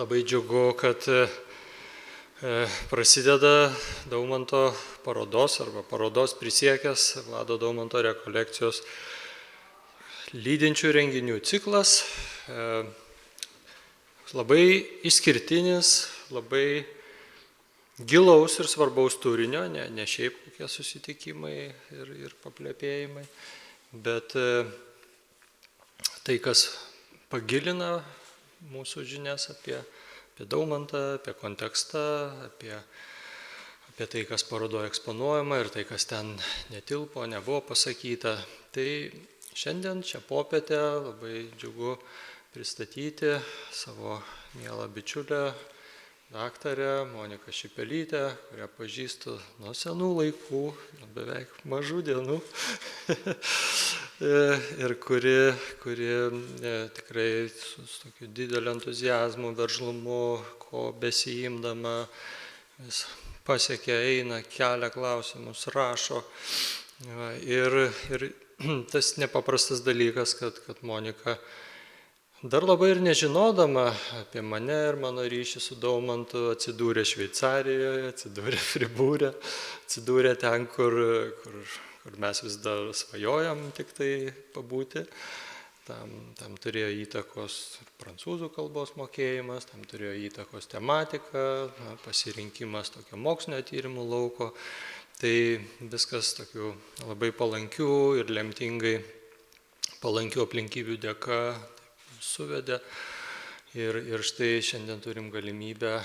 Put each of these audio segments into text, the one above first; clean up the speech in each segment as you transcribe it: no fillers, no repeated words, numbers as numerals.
Labai džiugu, kad prasideda Daumanto parodos arba parodos prisiekęs Vlado Daumanto rekolekcijos lydinčių renginių ciklas. Labai išskirtinis, labai gilaus ir svarbaus turinio, ne šiaip kokie susitikimai ir paplepėjimai, bet tai, kas pagilina mūsų žinias apie Daumantą, apie kontekstą, apie tai, kas parodoje eksponuojama ir tai, kas ten netilpo, nebuvo pasakyta. Tai šiandien, šią popietę labai džiugu pristatyti savo mielą bičiulę, daktarę Moniką Šipelytę, kurią pažįstu nuo senų laikų, beveik mažų dienų. Ir kuri tikrai su tokiu dideliu entuzijazmu, veržlumu, ko besijimdama, vis pasiekia, eina, kelia klausimus, rašo. Ir tas nepaprastas dalykas, kad Monika dar labai ir nežinodama apie mane ir mano ryšį su Daumantu atsidūrė Šveicarijoje, atsidūrė Fribūre, atsidūrė ten, kur mes vis dar svajojam tik tai pabūti. Tam turėjo įtakos prancūzų kalbos mokėjimas, tam turėjo įtakos tematika, pasirinkimas tokio mokslinio tyrimų lauko. Tai viskas tokių labai palankių ir lemtingai palankių aplinkybių dėka suvedė. Ir štai šiandien turim galimybę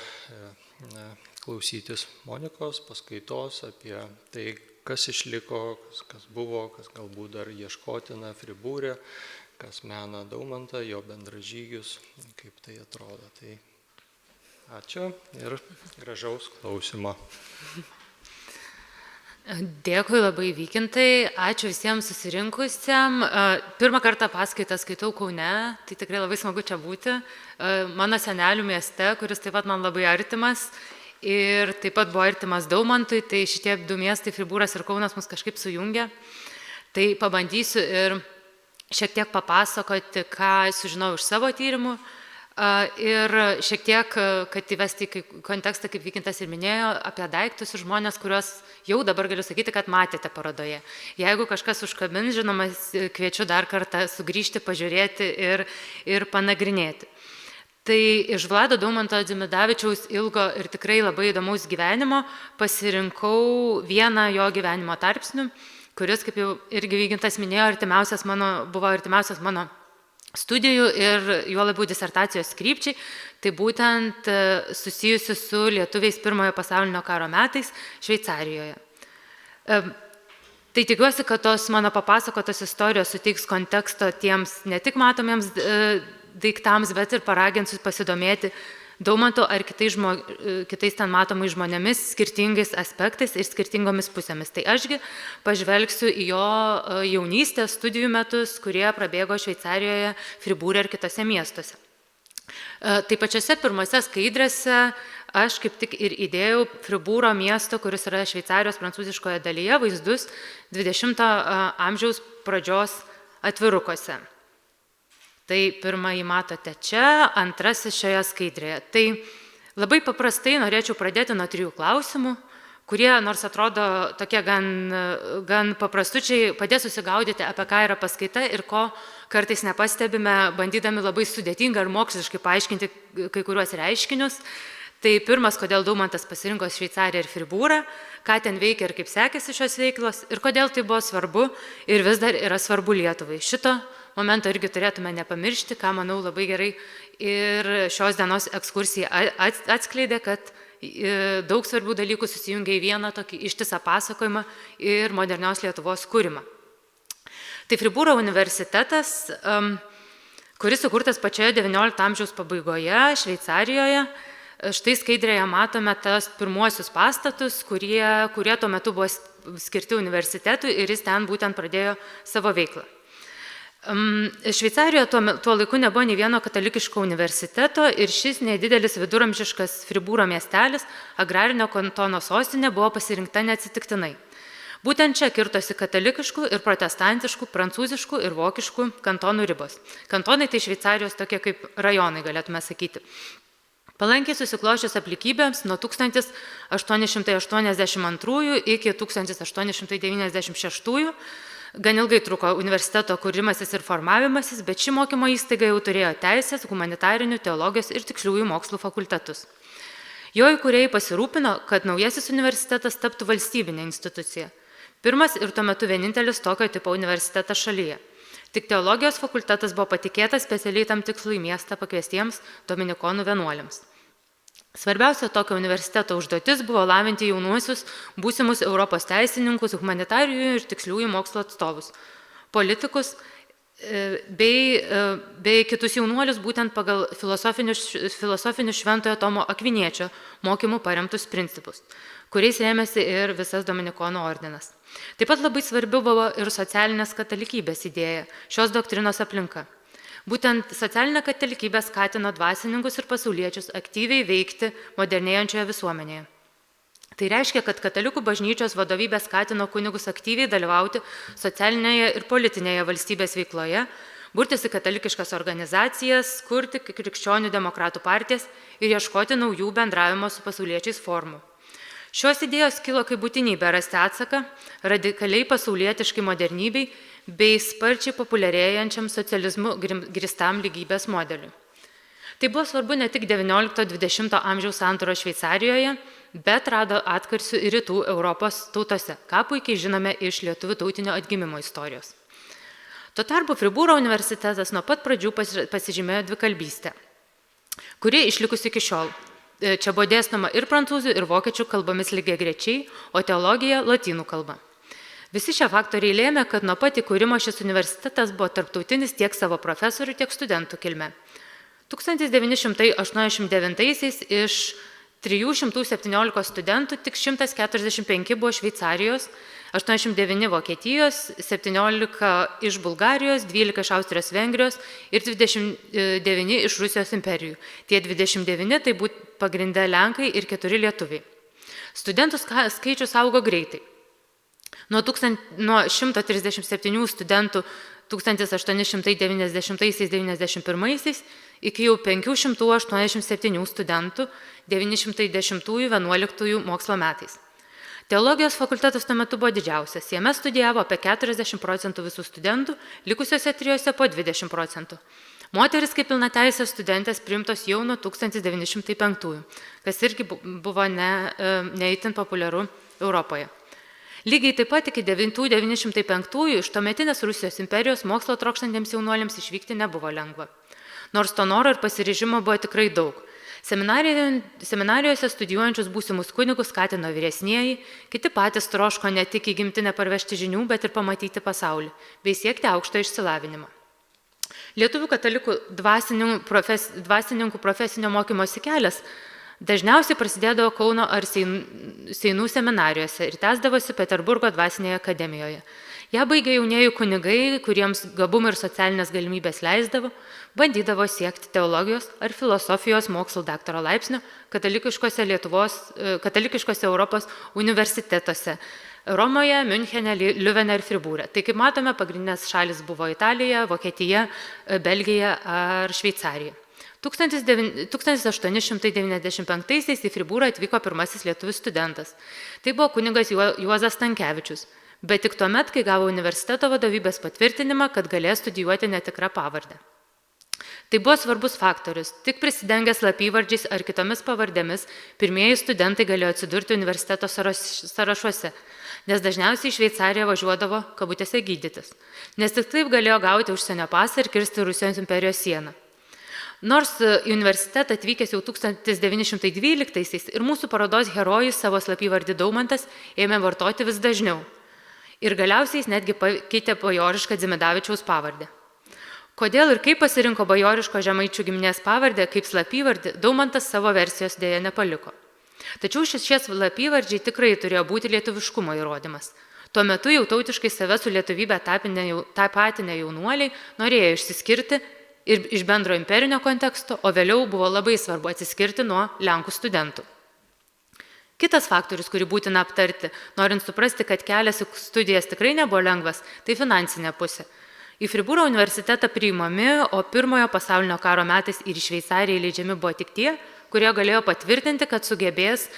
klausytis Monikos paskaitos apie tai, kas išliko, kas buvo, kas galbūt dar ieškotina Fribūre, kas mena Daumantą, jo bendražygius, kaip tai atrodo. Tai ačiū ir gražaus klausimo. Dėkui labai, Vykintai, ačiū visiems susirinkusiem. Pirmą kartą paskaitą skaitau Kaune, tai tikrai labai smagu čia būti. Mano senelių mieste, kuris taip pat man labai artimas ir taip pat buvo artimas Daumantui, tai šitie du miestai, Fribūras ir Kaunas, mus kažkaip sujungia. Tai pabandysiu ir šiek tiek papasakoti, ką sužinau iš savo tyrimų. Ir šiek tiek, kad įvesti į kontekstą, kaip Vykintas ir minėjo, apie daiktus ir žmonės, kuriuos jau dabar galiu sakyti, kad matėte parodoje. Jeigu kažkas užkabins, žinoma, kviečiu dar kartą sugrįžti, pažiūrėti ir panagrinėti. Tai iš Vlado Daumanto Dzimidavičiaus ilgo ir tikrai labai įdomaus gyvenimo pasirinkau vieną jo gyvenimo tarpsnių, kuris, kaip jau irgi Vykintas minėjo, buvo artimiausias mano studijų ir juo labiau disertacijos krypčiai, tai būtent susijusi su lietuviais Pirmojo pasaulinio karo metais Šveicarijoje. Tai tikiuosi, kad tos mano papasakotos istorijos suteiks konteksto tiems ne tik matomiems daiktams, bet ir paraginsiu pasidomėti Daumanto ar kitais ten matomais žmonėmis, skirtingais aspektais ir skirtingomis pusėmis. Tai ašgi pažvelgsiu į jo jaunystės studijų metus, kurie prabėgo Šveicarijoje, Fribūre ir kitose miestuose. Tai pačiose pirmose skaidrėse aš kaip tik ir įdėjau Fribūro miesto, kuris yra Šveicarijos prancūziškoje dalyje, vaizdus 20 amžiaus pradžios atvirukose. Tai pirmąjį matote čia, antrasis šioje skaidrėje. Tai labai paprastai norėčiau pradėti nuo 3 klausimų, kurie, nors atrodo tokie gan paprastučiai, padės susigaudyti, apie ką yra paskaita ir ko kartais nepastebime, bandydami labai sudėtingai ar moksliškai paaiškinti kai kuriuos reiškinius. Tai pirmas, kodėl Daumantas pasirinko Šveicariją ir Fribūrą, ką ten veikia ir kaip sekėsi šios veiklos ir kodėl tai buvo svarbu ir vis dar yra svarbu Lietuvai. Šito momento irgi turėtume nepamiršti, ką manau labai gerai ir šios dienos ekskursija atskleidė, kad daug svarbių dalykų susijungia į vieną tokį ištisą pasakojimą ir modernios Lietuvos kūrimą. Tai Fribūro universitetas, kuris sukurtas pačioje XIX amžiaus pabaigoje Šveicarijoje. Štai skaidrėje matome tas pirmuosius pastatus, kurie tuo metu buvo skirti universitetui ir jis ten būtent pradėjo savo veiklą. Šveicarijoje tuo laiku nebuvo nei vieno katalikiško universiteto ir šis nedidelis viduramžiškas Fribūro miestelis, agrarinio kantono sostinė, buvo pasirinkta neatsitiktinai. Būtent čia kirtosi katalikiškų ir protestantiškų, prancūziškų ir vokiškų kantonų ribos. Kantonai tai Šveicarijos tokie kaip rajonai, galėtume sakyti. Palankiai susikloščius aplinkybėms nuo 1882 iki 1896 gan ilgai truko universiteto kūrimasis ir formavimasis, bet ši mokymo įstaiga jau turėjo teisės, humanitarinių, teologijos ir tiksliųjų mokslų fakultetus. Jo įkūrėjai pasirūpino, kad naujasis universitetas taptų valstybinė institucija. Pirmas ir tuo metu vienintelis tokio tipo universitetas šalyje. Tik teologijos fakultetas buvo patikėtas specialiai tam tikslui miestą pakviestiems dominikonų vienuoliams. Svarbiausia tokio universiteto užduotis buvo lavinti jaunuosius būsimus Europos teisininkus, humanitarijų ir tiksliųjų mokslo atstovus, politikus bei kitus jaunuolius būtent pagal filosofinius Šventojo Tomo Akviniečio mokymų paremtus principus, kuriais rėmėsi ir visas dominikonų ordinas. Taip pat labai svarbi buvo ir socialinės katalikybės idėja, šios doktrinos aplinka. Būtent socialinė katalikybė skatino dvasininkus ir pasauliečius aktyviai veikti modernėjančioje visuomenėje. Tai reiškia, kad katalikų bažnyčios vadovybė skatino kunigus aktyviai dalyvauti socialinėje ir politinėje valstybės veikloje, burtis į katalikiškas organizacijas, kurti krikščionių demokratų partijas ir ieškoti naujų bendravimo su pasauliečiais formų. Šios idėjos kilo kaip būtinybė rasti atsaką radikaliai pasaulietiškai modernybei bei sparčiai populiarėjančiam socializmu grįstam lygybės modeliui. Tai buvo svarbu ne tik XIX-XX amžiaus sandūros Šveicarijoje, bet rado atkarsių ir rytų Europos tautose, ką puikiai žinome iš lietuvių tautinio atgimimo istorijos. Tuo tarpu Fribūro universitetas nuo pat pradžių pasižymėjo dvikalbystę, kuri išlikusi iki šiol. Čia buvo dėstoma ir prancūzų, ir vokiečių kalbomis lygiagrečiai, o teologija lotynų kalba. Visi šie faktoriai lėmė, kad nuo pat įkūrimo šis universitetas buvo tarptautinis tiek savo profesorių, tiek studentų kilme. 1989-aisiais iš 317 studentų tik 145 buvo Šveicarijos, 89 Vokietijos, 17 iš Bulgarijos, 12 iš Austrijos Vengrijos ir 29 iš Rusijos imperijų. Tie 29 tai būtų pagrindę Lenkai ir 4 lietuviai. Studentų skaičius augo greitai. Nuo 137 studentų 1890-91 iki jau 587 studentų 910-11 mokslo metais. Teologijos fakultetas tuo metu buvo didžiausias. Jame studijavo apie 40% visų studentų, likusiuose trijose po 20%. Moteris kaip pilnateisės studentės priimtos jau nuo 1905, kas irgi buvo neįtin populiaru Europoje. Lygiai taip pat iki 905 iš tuometinės Rusijos imperijos mokslo trokštantiems jaunuoliams išvykti nebuvo lengva. Nors to noro ir pasiryžimo buvo tikrai daug. Seminarijose studijuojančius būsimus kunigus skatino vyresnieji, kiti patys troško ne tik į gimtinę parvežti žinių, bet ir pamatyti pasaulį, bei siekti aukšto išsilavinimo. Lietuvių katalikų dvasininkų profesinio mokymosi kelias dažniausiai prasidėdavo Kauno ar Seinų seminarijose ir tęsdavosi Peterburgo dvasinėje akademijoje. Ja baigė jaunieji kunigai, kuriems gabumai ir socialinės galimybės leisdavo, bandydavo siekti teologijos ar filosofijos mokslų daktaro laipsnio katalikiškose Europos universitetuose Romoje, Miunchene, Liuvene ir Fribūre. Tai kaip matome, pagrindinės šalis buvo Italija, Vokietija, Belgija ar Šveicarija. 1895 į Fribūrą atvyko pirmasis lietuvių studentas. Tai buvo kunigas Juozas Stankevičius, bet tik tuomet, kai gavo universiteto vadovybės patvirtinimą, kad galės studijuoti netikrą pavardę. Tai buvo svarbus faktorius. Tik prisidengęs slapyvardžiais ar kitomis pavardėmis, pirmieji studentai galėjo atsidurti universiteto sąrašuose, nes dažniausiai į Šveicariją važiuodavo kabutėse gydytis, nes tik taip galėjo gauti užsienio pasą ir kirsti Rusijos imperijos sieną. Nors į universitetą atvykęs jau 1912 ir mūsų parodos herojus savo slapyvardį Daumantas ėmė vartoti vis dažniau. Ir galiausiai jis netgi pakeitė bajorišką Dzimidavičiaus pavardę. Kodėl ir kaip pasirinko bajoriško žemaičių giminės pavardę kaip slapyvardį, Daumantas savo versijos dėja nepaliko. Tačiau šie slapyvardžiai tikrai turėjo būti lietuviškumo įrodymas. Tuo metu jau tautiškai save su lietuvybė tapatinę jaunuoliai norėjo išsiskirti ir iš bendro imperinio konteksto, o vėliau buvo labai svarbu atsiskirti nuo Lenkų studentų. Kitas faktorius, kurį būtina aptarti, norint suprasti, kad kelias į studijas tikrai nebuvo lengvas, tai finansinė pusė. Į Fribūro universitetą priimami, o pirmojo pasaulinio karo metais ir į Šveicariją įleidžiami buvo tik tie, kurie galėjo patvirtinti, kad sugebės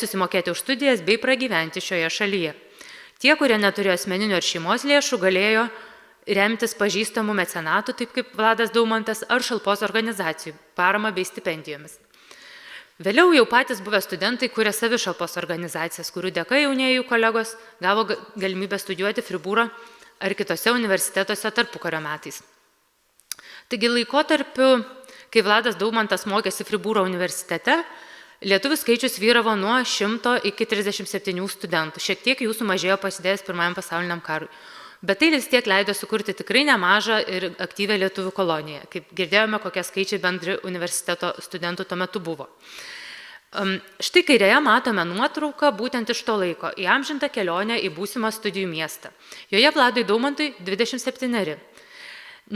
susimokėti už studijas bei pragyventi šioje šalyje. Tie, kurie neturėjo asmeninių ar šeimos lėšų, galėjo remtis pažįstamų mecenatų, taip kaip Vladas Daumantas, ar šalpos organizacijų, parama bei stipendijomis. Vėliau jau patys buvę studentai kūrė savišalpos organizacijas, kurių dėka jaunieji kolegos gavo galimybę studijuoti Fribūro ar kitose universitetuose tarpukario metais. Taigi laikotarpiu, kai Vladas Daumantas mokėsi Fribūro universitete, lietuvių skaičius vyravo nuo 100 iki 37 studentų. Šiek tiek jų sumažėjo prasidėjus Pirmajam pasauliniam karui. Bet tai vis tiek leido sukurti tikrai nemažą ir aktyvę lietuvių koloniją. Kaip girdėjome, kokie skaičiai bendri universiteto studentų tuo metu buvo. Štai kairėje matome nuotrauką būtent iš to laiko, įamžintą kelionę į būsimą studijų miestą. Joje Vladui Daumantui 27.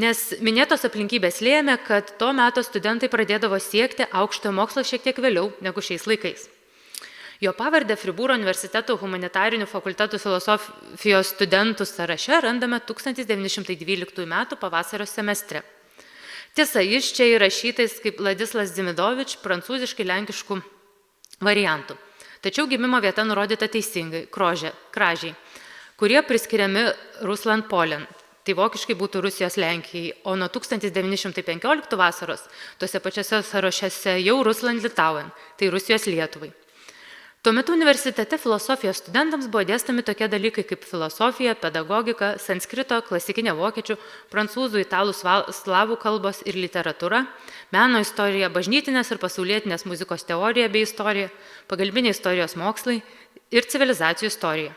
Nes minėtos aplinkybės lėmė, kad to meto studentai pradėdavo siekti aukštojo mokslo šiek tiek vėliau negu šiais laikais. Jo pavardę Fribūro universiteto humanitarinių fakultetų filosofijos studentų sąraše randame 1912 m. pavasario semestre. Tiesa, jis čia įrašytais kaip Ladislas Dzimidovič prancūziškai lenkiškų variantų. Tačiau gimimo vieta nurodyta teisingai – Kražiai, kurie priskiriami Rusland Polen. Tai vokiškai būtų Rusijos Lenkijai, o nuo 1915 vasaros tuose pačiose sąrašuose jau Rusland Litauen, tai Rusijos Lietuvai. Tuo metu universitete filosofijos studentams buvo dėstomi tokie dalykai kaip filosofija, pedagogika, sanskrito, klasikinė vokiečių, prancūzų, italų, slavų kalbos ir literatūra, meno istorija, bažnytinės ir pasaulietinės muzikos teorija bei istorija, pagalbiniai istorijos mokslai ir civilizacijų istorija.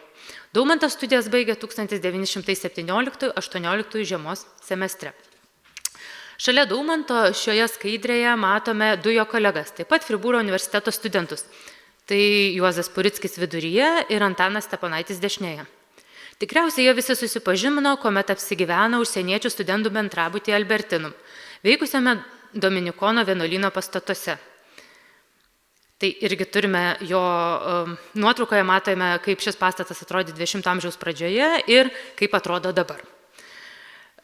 Daumantas studijas baigė 1917-18 žiemos semestre. Šalia Daumanto šioje skaidrėje matome du jo kolegas, taip pat Fribūro universiteto studentus. Tai Juozas Purickis viduryje ir Antanas Steponaitis dešinėje. Tikriausiai jie visi susipažino, kuomet apsigyveno užsieniečių studentų bendrabutyje Albertinum, veikusiame Dominikono vienuolyno pastatuose. Tai irgi turime jo nuotraukoje, matome, kaip šis pastatas atrodė 20 amžiaus pradžioje ir kaip atrodo dabar.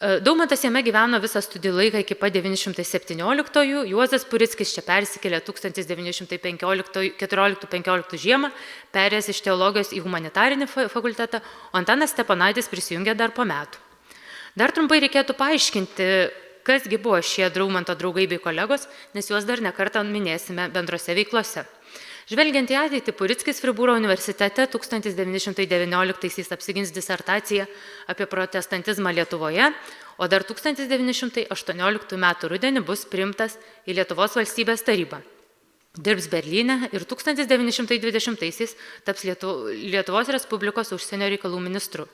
Daumantas jame gyveno visą studijų laiką iki pat 917-ųjų, Juozas Purickis čia persikėlė 1914-15 žiemą, perėjęs iš teologijos į humanitarinį fakultetą, o Antanas Steponaitis prisijungė dar po metų. Dar trumpai reikėtų paaiškinti, kasgi buvo šie Daumanto draugai bei kolegos, nes juos dar nekartą minėsime bendrose veiklose. Žvelgiant į ateitį, Purickis Fribūro universitete 1919 apsigins disertaciją apie protestantizmą Lietuvoje, o dar 1918 m. rudenį bus priimtas į Lietuvos valstybės tarybą. Dirbs Berlyne ir 1920 taps Lietuvos Respublikos užsienio reikalų ministru.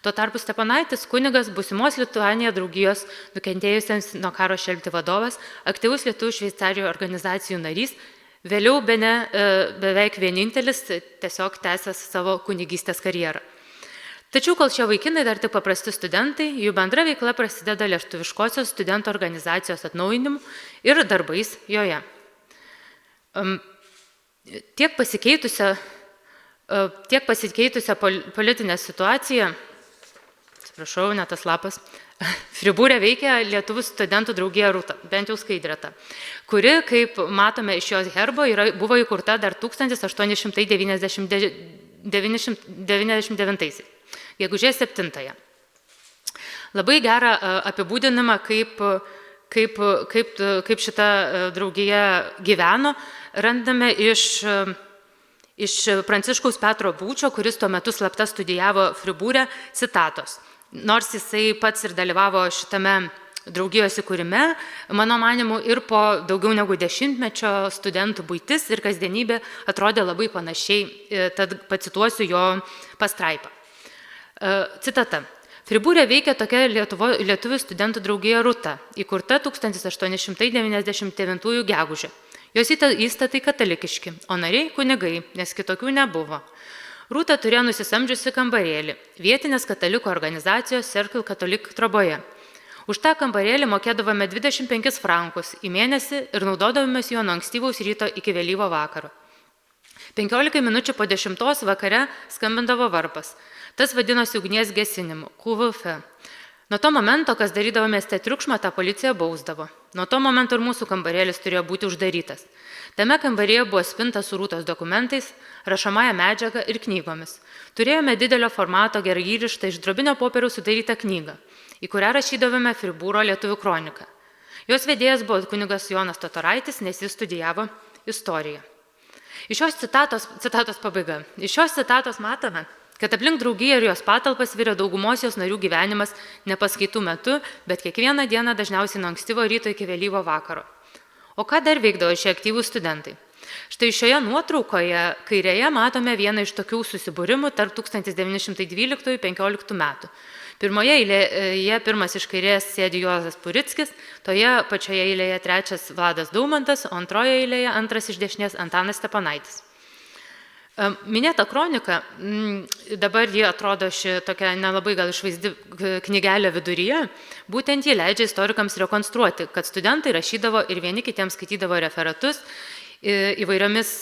Tuo tarpu Steponaitis, kunigas, būsimos Lituanija draugijos nukentėjusiems nuo karo šelpti vadovas, aktyvus lietuvių Šveicarijoje organizacijų narys, vėliau beveik vienintelis tiesiog tęsęs savo kunigystės karjerą. Tačiau, kol šie vaikinai dar tik paprasti studentai, jų bendra veikla prasideda lietuviškosios studentų organizacijos atnaujinimu ir darbais joje. Tiek pasikeitusią politinę situaciją, atsiprašau, ne tas lapas, Fribūre veikia Lietuvų studentų draugija Rūta, bent jau skaidrėta, kuri, kaip matome iš jos herbo, buvo įkurta dar 1899, gegužės 7. Labai gerą apibūdinimą, kaip šita draugija gyveno, randame iš Pranciškaus Petro Būčio, kuris tuo metu slapta studijavo Fribūre, citatos. Nors jisai pats ir dalyvavo šitame draugijos įkūrime, mano manimu, ir po daugiau negu 10-mečio studentų buitis ir kasdienybė atrodė labai panašiai, tad pacituosiu jo pastraipą. Citata. Fribūre veikia tokia lietuvių studentų draugija Rūta, įkurta 1899 gegužę. Jos įstatai katalikiški, o nariai kunigai, nes kitokių nebuvo. Rūta turėjo nusisamdžiusi kambarėlį, vietinės katalikų organizacijos Cercle Catholique Troboje. Už tą kambarėlį mokėdavome 25 frankus į mėnesį ir naudodavomės juo nuo ankstyvaus ryto iki vėlyvo vakaro. 15 minučių po 10 vakare skambindavo varpas. Tas vadinosi ugnies gesinimu, QVF. Nuo to momento, kas darydavo mieste triukšmą, tą policiją bausdavo. Nuo to momento ir mūsų kambarėlis turėjo būti uždarytas. Tame kambarėje buvo spinta su Rūtos dokumentais, rašomąją medžiagą ir knygomis. Turėjome didelio formato gerai įrištą iš drobinio popieriaus sudarytą knygą, į kurią rašydavome Fribūro lietuvių kroniką. Jos vedėjas buvo kunigas Jonas Totoraitis, nes jis studijavo istoriją. Iš šios citatos pabaiga. Iš šios citatos matome, kad aplink draugiją ir jos patalpas virė daugumos jos narių gyvenimas ne paskaitų metu, bet kiekvieną dieną dažniausiai nuo ankstyvo ryto iki vėlyvo vakaro. O ką dar veikdavo šie aktyvūs studentai? Štai šioje nuotraukoje kairėje matome vieną iš tokių susibūrimų tarp 1912-15 metų. Pirmoje eilėje pirmas iš kairės sėdi Juozas Purickis, toje pačioje eilėje trečias Vladas Daumantas, o antroje eilėje antras iš dešinės Antanas Steponaitis. Minėta kronika, dabar ji atrodo ši tokia nelabai gal išvaizdi knygelė viduryje, būtent ji leidžia istorikams rekonstruoti, kad studentai rašydavo ir vieni kitiems skaitydavo referatus įvairiomis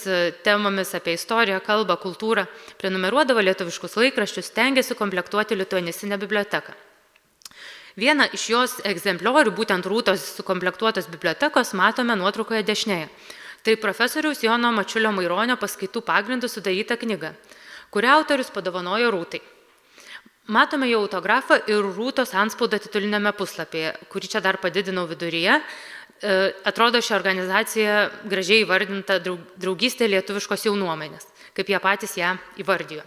temomis apie istoriją, kalbą, kultūrą, prenumeruodavo lietuviškus laikraščius, stengiasi komplektuoti lituanistinę biblioteką. Vieną iš jos egzempliorių, būtent Rūtos sukomplektuotos bibliotekos, matome nuotraukoje dešinėje. Tai profesoriaus Jono Mačiulio Maironio paskaitų pagrindų sudaryta knyga, kurią autorius padovanojo Rūtai. Matome jo autografą ir Rūtos antspaudą titulinėme puslapyje, kurį čia dar padidinau viduryje. Atrodo, ši organizacija gražiai įvardinta draugystė lietuviškos jaunuomenės, kaip jie patys ją įvardijo.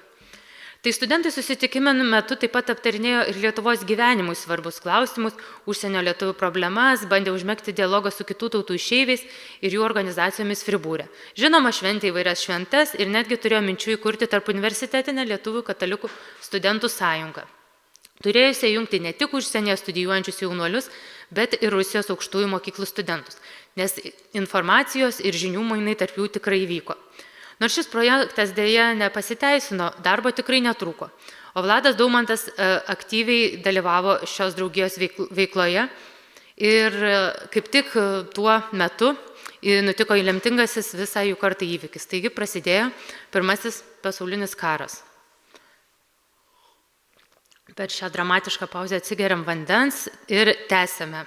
Tai studentai susitikime metu taip pat aptarinėjo ir Lietuvos gyvenimui svarbus klausimus, užsienio lietuvių problemas, bandė užmegzti dialogą su kitų tautų išeiviais ir jų organizacijomis Fribūre. Žinoma, šventė įvairias šventes ir netgi turėjo minčių įkurti tarp universitetinę lietuvių katalikų studentų sąjungą. Turėjusi jungti ne tik užsienyje studijuojančius jaunuolius, bet ir Rusijos aukštųjų mokyklų studentus, nes informacijos ir žinių mainai tarp jų tikrai vyko. Nors šis projektas dėja nepasiteisino, darbo tikrai netrūko, o Vladas Daumantas aktyviai dalyvavo šios draugijos veikloje ir kaip tik tuo metu nutiko lemtingasis visai jų kartai įvykis. Taigi prasidėjo Pirmasis pasaulinis karas. Per šią dramatišką pauzę atsigeriam vandens ir tęsėme.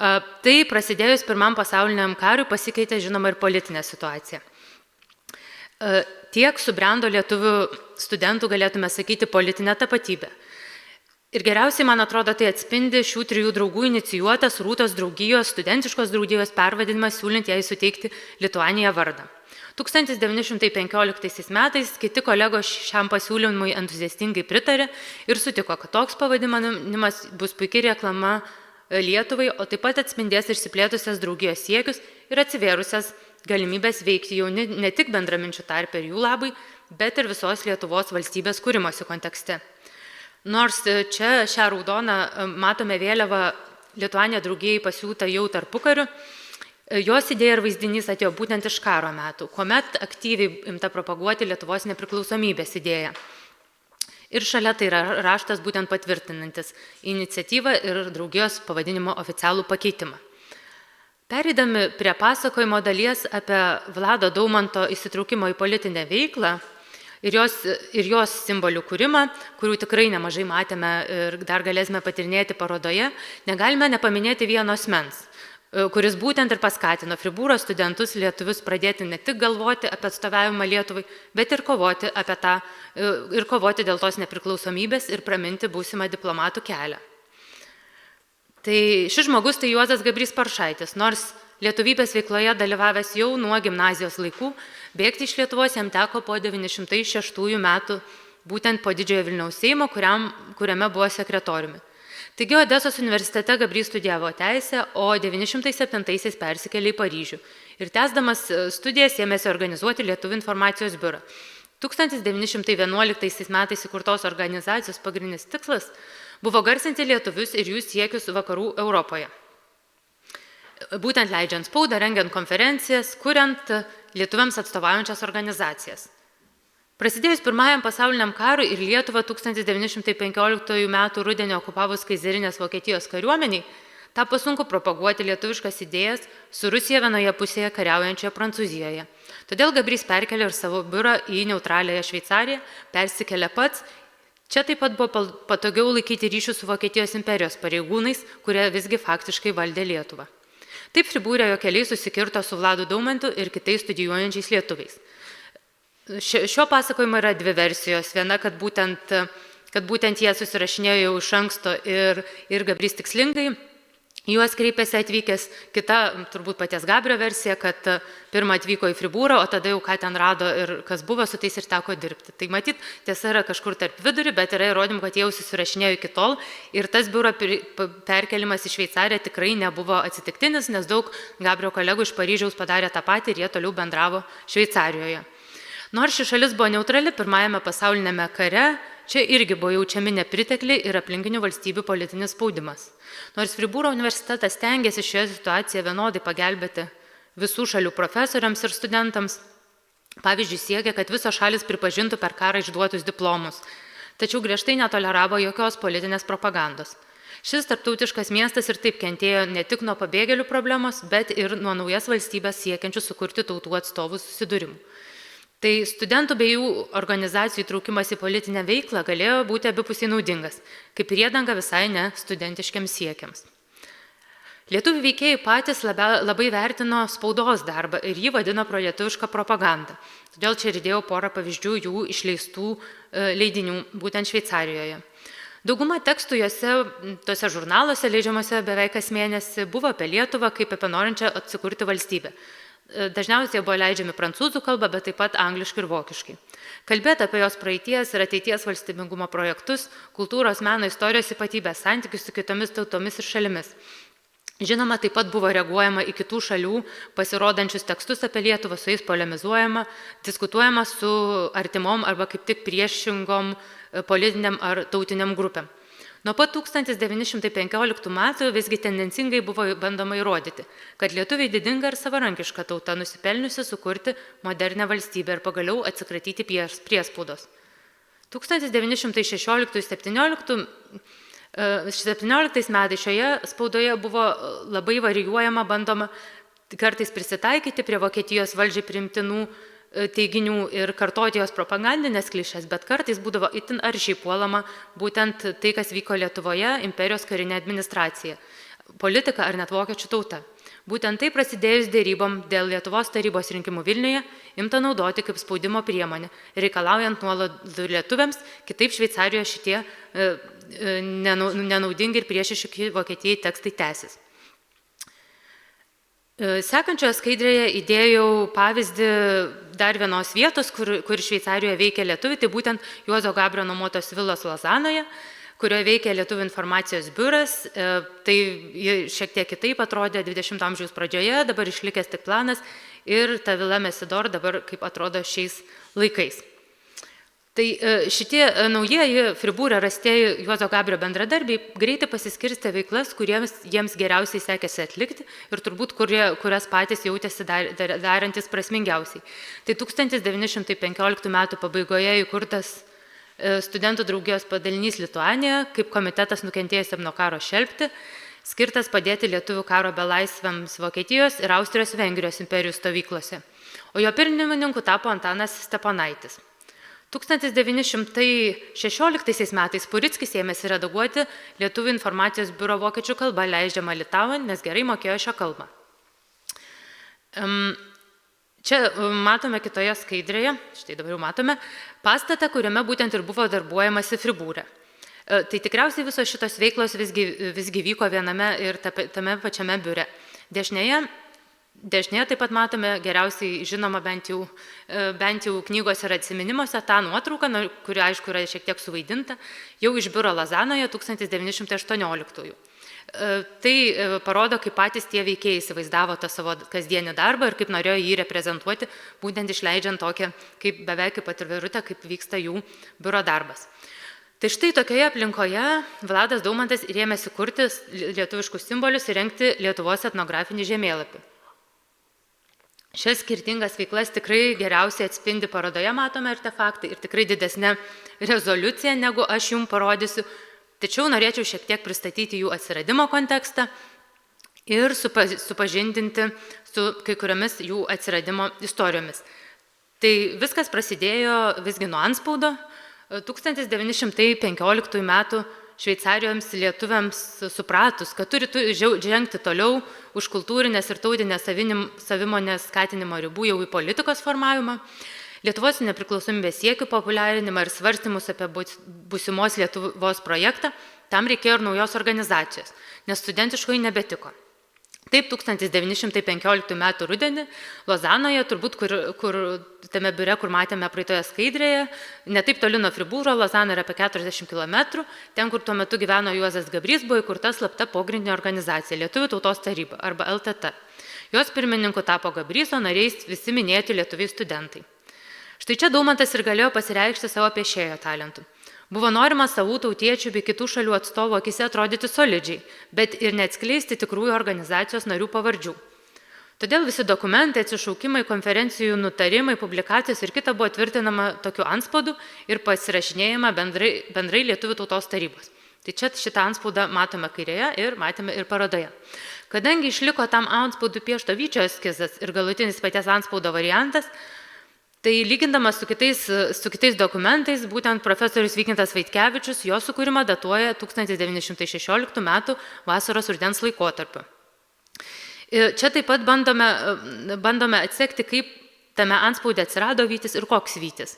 Tai prasidėjus Pirmam pasauliniam karui pasikeitė, žinoma, ir politinė situacija. Tiek subrendo lietuvių studentų, galėtume sakyti, politinę tapatybę. Ir geriausiai, man atrodo, tai atspindi šių trijų draugų inicijuotas Rūtos draugijos, studentiškos draugijos pervadinimas, siūlint jai suteikti Lituaniją vardą. 1915 metais kiti kolegos šiam pasiūlymui entuziastingai pritarė ir sutiko, kad toks pavadinimas bus puikiai reklama Lietuvai, o taip pat atspindės išsiplėtusias draugijos siekius ir atsivėrusias galimybės veikti jau ne tik bendraminčių tarpe ir jų labai, bet ir visos Lietuvos valstybės kūrimosi kontekste. Nors čia šią raudoną matome vėliavą Lituanija draugijai pasiūta jau tarpukariu, jos idėja ir vaizdinys atėjo būtent iš karo metų, kuomet aktyviai imta propaguoti Lietuvos nepriklausomybės idėją. Ir šalia tai yra raštas būtent patvirtinantis iniciatyvą ir draugijos pavadinimo oficialų pakeitimą. Pereidami prie pasakojimo dalies apie Vlado Daumanto įsitraukimo į politinę veiklą ir jos simbolių kūrimą, kurių tikrai nemažai matėme ir dar galėsime patyrinėti parodoje, negalime nepaminėti vieno asmens, kuris būtent ir paskatino Fribūro studentus lietuvius pradėti ne tik galvoti apie atstovavimą Lietuvai, bet ir kovoti dėl tos nepriklausomybės ir praminti būsimą diplomatų kelią. Tai šis žmogus tai Juozas Gabrys Paršaitis, nors lietuvybės veikloje dalyvavęs jau nuo gimnazijos laikų, bėgti iš Lietuvos jam teko po 906 metų, būtent po Didžiojo Vilniaus Seimo, kuriame buvo sekretoriumi. Taigi Odesos universitete Gabrys studijavo teisę, o 907 persikėlė į Paryžių ir tęsdamas studijas ėmėsi organizuoti Lietuvių informacijos biurą. 1911 metais įkurtos organizacijos pagrindinis tikslas buvo garsinti lietuvius ir jų siekius vakarų Europoje. Būtent leidžiant spaudą, rengiant konferencijas, kuriant lietuviams atstovaujančias organizacijas. Prasidėjus Pirmajam pasauliniam karui ir Lietuvą 1915 m. rudenį okupavus kaizerinės Vokietijos kariuomeniai, tapo sunku propaguoti lietuviškas idėjas su Rusija vienoje pusėje kariaujančioje Prancūzijoje. Todėl Gabrys perkelė ir savo biurą į neutraliąją Šveicariją, persikėlė pats. Čia taip pat buvo patogiau laikyti ryšių su Vokietijos imperijos pareigūnais, kurie visgi faktiškai valdė Lietuvą. Taip Fribūre jo keliai susikirto su Vladu Daumantu ir kitais studijuojančiais lietuviais. Šio pasakojimo yra dvi versijos. Viena, kad būtent jie susirašinėjo jau iš anksto ir Gabrys tikslingai juos kreipėsi atvykęs. Kita, turbūt paties Gabrio versija, kad pirmą atvyko į Fribūrą, o tada jau ką ten rado ir kas buvo, su tais ir teko dirbti. Tai matyt, tiesa yra kažkur tarp vidurį, bet yra įrodymų, kad jie jau susirašinėjo iki tol ir tas biuro perkelimas į Šveicariją tikrai nebuvo atsitiktinis, nes daug Gabrio kolegų iš Paryžiaus padarė tą patį ir jie toliau bendravo Šveicarijoje. Nors ši šalis buvo neutrali pirmajame pasaulinėme kare, čia irgi buvo jaučiami nepritekliai ir aplinkinių valstybių politinis spaudimas. Nors Fribūro universitetas stengiasi šioje situacijoje vienodai pagelbėti visų šalių profesoriams ir studentams, pavyzdžiui, siekia, kad visos šalis pripažintų per karą išduotus diplomus, tačiau griežtai netoleravo jokios politinės propagandos. Šis tarptautiškas miestas ir taip kentėjo ne tik nuo pabėgėlių problemos, bet ir nuo naujas valstybės siekiančių sukurti tautų atstovų susidūrimų. Tai studentų bei jų organizacijų įtraukimas į politinę veiklą galėjo būti abipusiai naudingas, kaip priedanga visai ne studentiškiams siekiams. Lietuvių veikėjai patys labai vertino spaudos darbą ir jį vadino prolietuvišką propagandą. Todėl čia ir įdėjau porą pavyzdžių jų išleistų leidinių būtent Šveicarijoje. Dauguma tekstų tose žurnaluose leidžiamuose beveik kas mėnesį buvo apie Lietuvą kaip apie norinčią atsikurti valstybę. Dažniausiai buvo leidžiami prancūzų kalba, bet taip pat angliškai ir vokiškai. Kalbėti apie jos praeities ir ateities valstybingumo projektus, kultūros, meno, istorijos ypatybės, santykius su kitomis tautomis ir šalimis. Žinoma, taip pat buvo reaguojama į kitų šalių pasirodančius tekstus apie Lietuvą, su jais polemizuojama, diskutuojama su artimom arba kaip tik priešingom politiniam ar tautiniam grupėm. Nuo pat 1915 metų visgi tendencingai buvo bandoma įrodyti, kad lietuviai didinga ir savarankiška tauta nusipelniusi sukurti modernę valstybę ir pagaliau atsikratyti priespaudos. 1916-17 metais šioje spaudoje buvo labai varijuojama, bandoma kartais prisitaikyti prie Vokietijos valdžiai priimtinų teiginių ir kartoti jos propagandinės klišės, bet kartais būdavo itin aršiai puolama būtent tai, kas vyko Lietuvoje, imperijos karinė administracija, politika ar net vokiečių tauta. Būtent tai prasidėjus dėrybom dėl Lietuvos tarybos rinkimų Vilniuje imta naudoti kaip spaudimo priemonė, reikalaujant nuolaidų lietuviams, kitaip Šveicarijoje šitie nenaudingi ir priešiški Vokietijai tekstai tęsis. Sekančioje skaidrėje įdėjau pavyzdį dar vienos vietos, kur Šveicarijoje veikia lietuviai, tai būtent Juozo Gabrio nuomotos vilos Lozanoje, kurioje veikia Lietuvių informacijos biuras. Tai šiek tiek kitaip atrodė 20 amžiaus pradžioje, dabar išlikęs tik planas ir ta vila Mesidor dabar kaip atrodo šiais laikais. Tai šitie naujieji Fribūre rastieji Juozo Gabrio bendradarbiai greitai pasiskirstė veiklas, kuriems jiems geriausiai sekėsi atlikti ir turbūt kurias patys jautėsi darantis prasmingiausiai. Tai 1915 metų pabaigoje įkurtas studentų draugijos padalinys Lituanijoje, kaip komitetas nukentėjusiam nuo karo šelpti, skirtas padėti lietuvių karo belaisviams Vokietijos ir Austrijos-Vengrijos imperijų stovyklose. O jo pirmininku tapo Antanas Steponaitis. 1916 metais Purickis ėmėsi redaguoti Lietuvių informacijos biuro vokiečių kalba leidžiamą Litauen, nes gerai mokėjo šią kalbą. Čia matome kitoje skaidrėje, štai dabar jau matome, pastatą, kuriame būtent ir buvo darbuojamasi Fribūre. Tai tikriausiai visos šitos veiklos visgi vyko viename ir tame pačiame biure. Dešinėje taip pat matome geriausiai žinoma bent jau knygos ir atsiminimuose tą nuotrauką, kuri aišku yra šiek tiek suvaidinta, jau iš biuro Lozanoje 1918. Tai parodo, kaip patys tie veikėjai įsivaizdavo tą savo kasdienį darbą ir kaip norėjo jį reprezentuoti, būtent išleidžiant tokią kaip beveik kaip atvirutę, kaip vyksta jų biuro darbas. Tai štai tokioje aplinkoje Vladas Daumantas ėmėsi kurti lietuviškus simbolius ir rengti Lietuvos etnografinį žemėlapį. Šias skirtingas veiklas tikrai geriausiai atspindi parodoje matome artefaktai ir tikrai didesnė rezoliucija, negu aš jums parodysiu. Tačiau norėčiau šiek tiek pristatyti jų atsiradimo kontekstą ir supažindinti su kai kuriomis jų atsiradimo istorijomis. Tai viskas prasidėjo visgi nuo antspaudo. 1915 metų Šveicarijoms lietuviams supratus, kad turi žengti toliau už kultūrinės ir tautinės savimonės skatinimo ribų jau į politikos formavimą, Lietuvos nepriklausomybės siekių populiarinimą ir svarstymus apie būsimos Lietuvos projektą, tam reikėjo ir naujos organizacijos, nes studentiškoji nebetiko. Taip, 1915 m. rudenį Lozanoje, turbūt kur tame biure, kur matėme praeitoje skaidrėje, netaip toli nuo Fribūro, Lozana yra apie 40 km, ten, kur tuo metu gyveno Juozas Gabrys, buvo įkurta slapta pogrindinė organizacija Lietuvių tautos taryba arba LTT. Jos pirmininku tapo Gabrys, o nariais visi minėti lietuviai studentai. Štai čia Daumantas ir galėjo pasireikšti savo piešėjo talentu. Buvo norima savų tautiečių bei kitų šalių atstovų akise atrodyti solidžiai, bet ir neatskleisti tikrųjų organizacijos narių pavardžių. Todėl visi dokumentai, atsišaukimai, konferencijų, nutarimai, publikacijos ir kita buvo tvirtinama tokiu antspaudu ir pasirašinėjama bendrai Lietuvių tautos tarybos. Tai čia šitą antspaudą matome kairėje ir matėme ir parodoje. Kadangi išliko tam antspaudų piešto Vyčio eskizas ir galutinis paties antspaudo variantas, tai lygindamas su kitais dokumentais, būtent profesorius Vykintas Vaitkevičius jo sukūrimą datuoja 1916 m. vasaros rudens laikotarpiu. Čia taip pat bandome atsekti, kaip tame antspaude atsirado Vytis ir koks Vytis.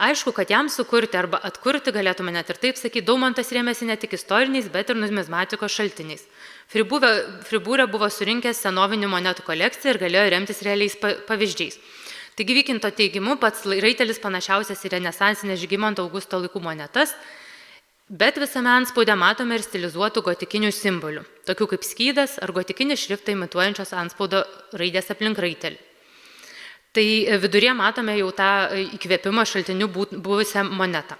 Aišku, kad jam sukurti arba atkurti, galėtume net ir taip sakyti, Daumantas rėmėsi ne tik istoriniais, bet ir numizmatikos šaltiniais. Fribūre buvo surinkęs senovinių monetų kolekciją ir galėjo remtis realiais pavyzdžiais. Taigi Vykinto teigimu pats raitelis panašiausias į renesansinės Žygimanto Augusto laikų monetas, bet visame antspaude matome ir stilizuotų gotikinių simbolių, tokių kaip skydas ar gotikinį šriftą imituojančios antspaudo raidės aplink raitelį. Tai viduryje matome jau tą įkvėpimą šaltinių buvusią monetą.